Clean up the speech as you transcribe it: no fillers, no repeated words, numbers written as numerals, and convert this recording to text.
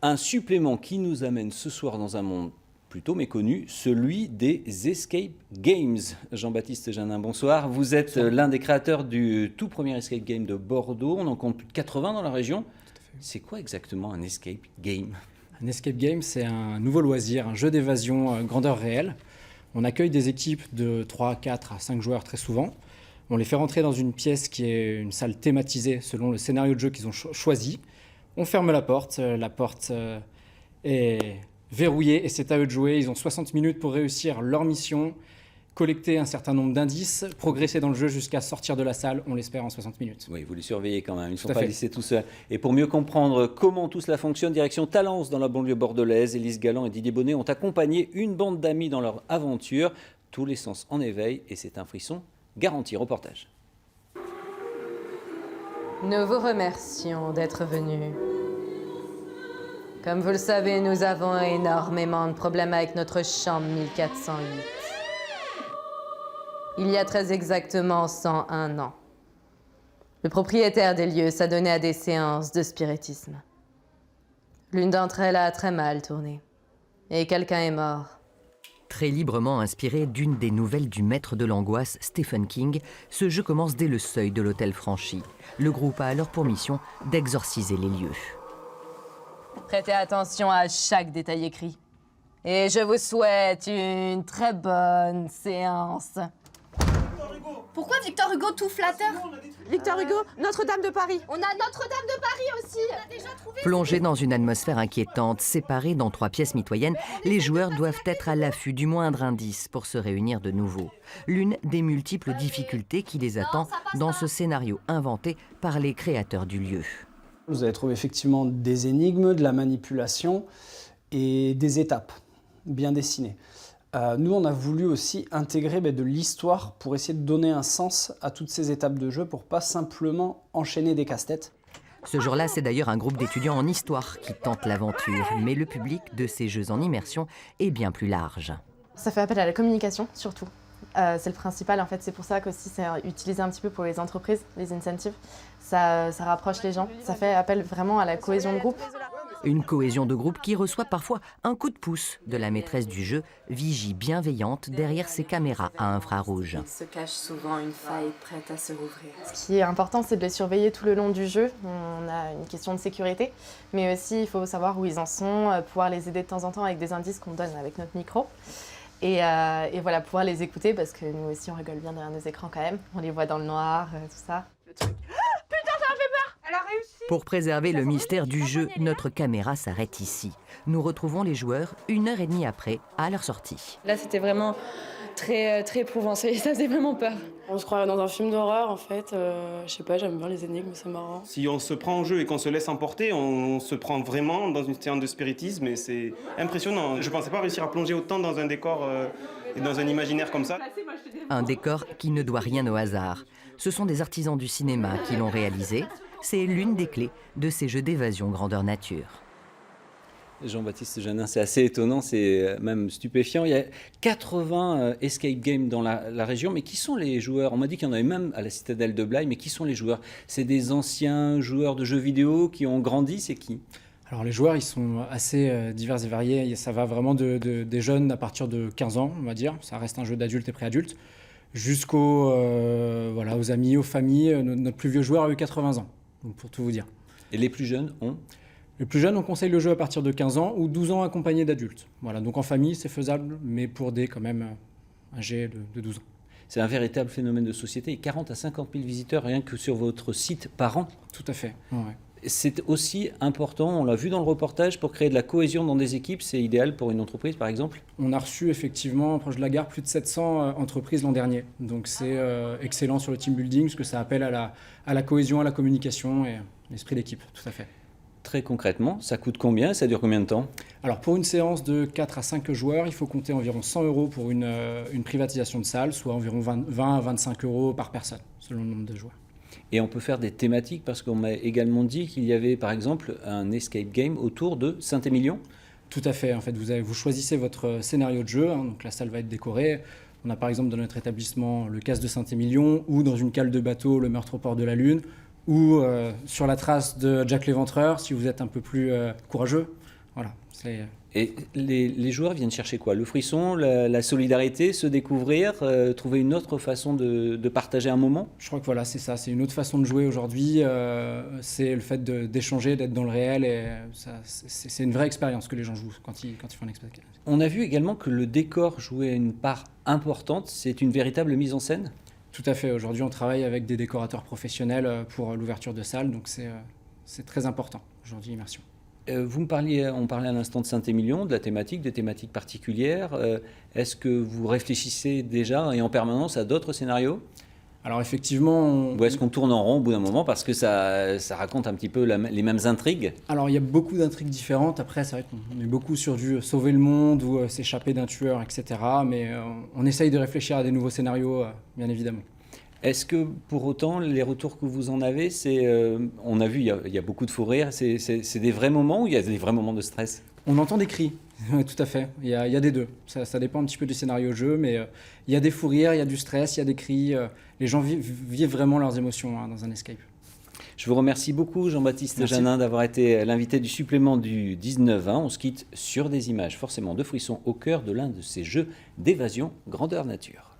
Un supplément qui nous amène ce soir dans un monde plutôt méconnu, celui des Escape Games. Jean-Baptiste Janin, bonsoir. Vous êtes l'un des créateurs du tout premier Escape Game de Bordeaux. On en compte plus de 80 dans la région. C'est quoi exactement un Escape Game ? Un Escape Game, c'est un nouveau loisir, un jeu d'évasion grandeur réelle. On accueille des équipes de 3, 4 à 5 joueurs très souvent. On les fait rentrer dans une pièce qui est une salle thématisée selon le scénario de jeu qu'ils ont choisi. On ferme la porte est verrouillée et c'est à eux de jouer. Ils ont 60 minutes pour réussir leur mission, collecter un certain nombre d'indices, progresser dans le jeu jusqu'à sortir de la salle, on l'espère en 60 minutes. Oui, vous les surveillez quand même, ils ne sont pas laissés tout seuls. Et pour mieux comprendre comment tout cela fonctionne, direction Talence dans la banlieue bordelaise, Élise Galland et Didier Bonnet ont accompagné une bande d'amis dans leur aventure. Tous les sens en éveil et c'est un frisson garanti. Reportage. Nous vous remercions d'être venus. Comme vous le savez, nous avons énormément de problèmes avec notre chambre 1408. Il y a très exactement 101 ans, le propriétaire des lieux s'adonnait à des séances de spiritisme. L'une d'entre elles a très mal tourné, et quelqu'un est mort. Très librement inspiré d'une des nouvelles du maître de l'angoisse, Stephen King, ce jeu commence dès le seuil de l'hôtel franchi. Le groupe a alors pour mission d'exorciser les lieux. Prêtez attention à chaque détail écrit. Et je vous souhaite une très bonne séance. Pourquoi Victor Hugo tout flatteur? Victor Hugo, Notre-Dame de Paris. On a Notre-Dame de Paris aussi. On a déjà trouvé. Plongés dans une atmosphère inquiétante, séparés dans 3 pièces mitoyennes, les joueurs doivent être à l'affût du moindre indice pour se réunir de nouveau. L'une des multiples difficultés qui les attend dans ce scénario inventé par les créateurs du lieu. Vous allez trouver effectivement des énigmes, de la manipulation et des étapes bien dessinées. Nous, on a voulu aussi intégrer de l'histoire pour essayer de donner un sens à toutes ces étapes de jeu pour pas simplement enchaîner des casse-têtes. Ce jour-là, c'est d'ailleurs un groupe d'étudiants en histoire qui tente l'aventure, mais le public de ces jeux en immersion est bien plus large. Ça fait appel à la communication, surtout. C'est le principal, en fait. C'est pour ça qu'aussi c'est utilisé un petit peu pour les entreprises, les incentives. Ça rapproche les gens. Ça fait appel vraiment à la cohésion de groupe. Une cohésion de groupe qui reçoit parfois un coup de pouce de la maîtresse du jeu, Vigie bienveillante derrière ses caméras à infrarouge. Il se cache souvent une faille prête à se rouvrir. Ce qui est important, c'est de les surveiller tout le long du jeu. On a une question de sécurité, mais aussi il faut savoir où ils en sont, pouvoir les aider de temps en temps avec des indices qu'on donne avec notre micro. Et voilà, pouvoir les écouter parce que nous aussi on rigole bien derrière nos écrans quand même. On les voit dans le noir, tout ça. Pour préserver le mystère du jeu, notre caméra s'arrête ici. Nous retrouvons les joueurs 1h30 après, à leur sortie. Là, c'était vraiment très éprouvant, ça faisait vraiment peur. On se croirait dans un film d'horreur, en fait. Je sais pas, j'aime bien les énigmes, c'est marrant. Si on se prend au jeu et qu'on se laisse emporter, on se prend vraiment dans une séance de spiritisme et c'est impressionnant. Je pensais pas réussir à plonger autant dans un décor et dans un imaginaire comme ça. Un décor qui ne doit rien au hasard. Ce sont des artisans du cinéma qui l'ont réalisé. C'est l'une des clés de ces jeux d'évasion grandeur nature. Jean-Baptiste Janin, c'est assez étonnant, c'est même stupéfiant. Il y a 80 escape games dans la région, mais qui sont les joueurs? On m'a dit qu'il y en avait même à la Citadelle de Blaye, mais qui sont les joueurs? C'est des anciens joueurs de jeux vidéo qui ont grandi, c'est qui? Alors les joueurs, ils sont assez divers et variés. Ça va vraiment des jeunes à partir de 15 ans, on va dire. Ça reste un jeu d'adulte et préadulte, jusqu'aux aux amis, aux familles. Notre plus vieux joueur a eu 80 ans. Donc pour tout vous dire. Et les plus jeunes ont? Les plus jeunes, on conseille le jeu à partir de 15 ans ou 12 ans accompagné d'adultes. Voilà, donc en famille, c'est faisable, mais pour des quand même âgés de 12 ans. C'est un véritable phénomène de société. Et 40 à 50 000 visiteurs rien que sur votre site par an. Tout à fait. Ouais. C'est aussi important, on l'a vu dans le reportage, pour créer de la cohésion dans des équipes, c'est idéal pour une entreprise par exemple? On a reçu effectivement, proche de la gare, plus de 700 entreprises l'an dernier. Donc c'est excellent sur le team building, parce que ça appelle à la cohésion, à la communication et l'esprit d'équipe, tout à fait. Très concrètement, ça coûte combien? Ça dure combien de temps? Alors pour une séance de 4 à 5 joueurs, il faut compter environ 100 € pour une privatisation de salle, soit environ 20 à 25 € par personne, selon le nombre de joueurs. Et on peut faire des thématiques, parce qu'on m'a également dit qu'il y avait par exemple un escape game autour de Saint-Émilion. Tout à fait, en fait vous choisissez votre scénario de jeu, donc la salle va être décorée. On a par exemple dans notre établissement le casse de Saint-Émilion, ou dans une cale de bateau le meurtre au port de la Lune, ou sur la trace de Jack l'Éventreur si vous êtes un peu plus courageux. Voilà, Et les joueurs viennent chercher quoi? Le frisson, la solidarité, se découvrir, trouver une autre façon de partager un moment? Je crois que voilà, c'est ça, c'est une autre façon de jouer aujourd'hui. C'est le fait d'échanger, d'être dans le réel. Et c'est une vraie expérience que les gens jouent quand ils font un escape game. On a vu également que le décor jouait une part importante. C'est une véritable mise en scène? Tout à fait. Aujourd'hui, on travaille avec des décorateurs professionnels pour l'ouverture de salles. Donc c'est très important aujourd'hui, l'immersion. On parlait à l'instant de Saint-Émilion, de la thématique, des thématiques particulières. Est-ce que vous réfléchissez déjà et en permanence à d'autres scénarios? Alors effectivement... Ou est-ce qu'on tourne en rond au bout d'un moment parce que ça raconte un petit peu les mêmes intrigues? Alors il y a beaucoup d'intrigues différentes. Après, c'est vrai qu'on est beaucoup sur du sauver le monde ou s'échapper d'un tueur, etc. Mais on essaye de réfléchir à des nouveaux scénarios, bien évidemment. Est-ce que pour autant, les retours que vous en avez, on a vu, il y a beaucoup de fou rire, c'est des vrais moments ou il y a des vrais moments de stress? On entend des cris, tout à fait. Il y a des deux. Ça dépend un petit peu du scénario jeu, mais il y a des fous rires, il y a du stress, il y a des cris. Les gens vivent vraiment leurs émotions dans un escape. Je vous remercie beaucoup, Jean-Baptiste Janin, d'avoir été l'invité du supplément du 19-20. On se quitte sur des images forcément de frissons au cœur de l'un de ces jeux d'évasion grandeur nature.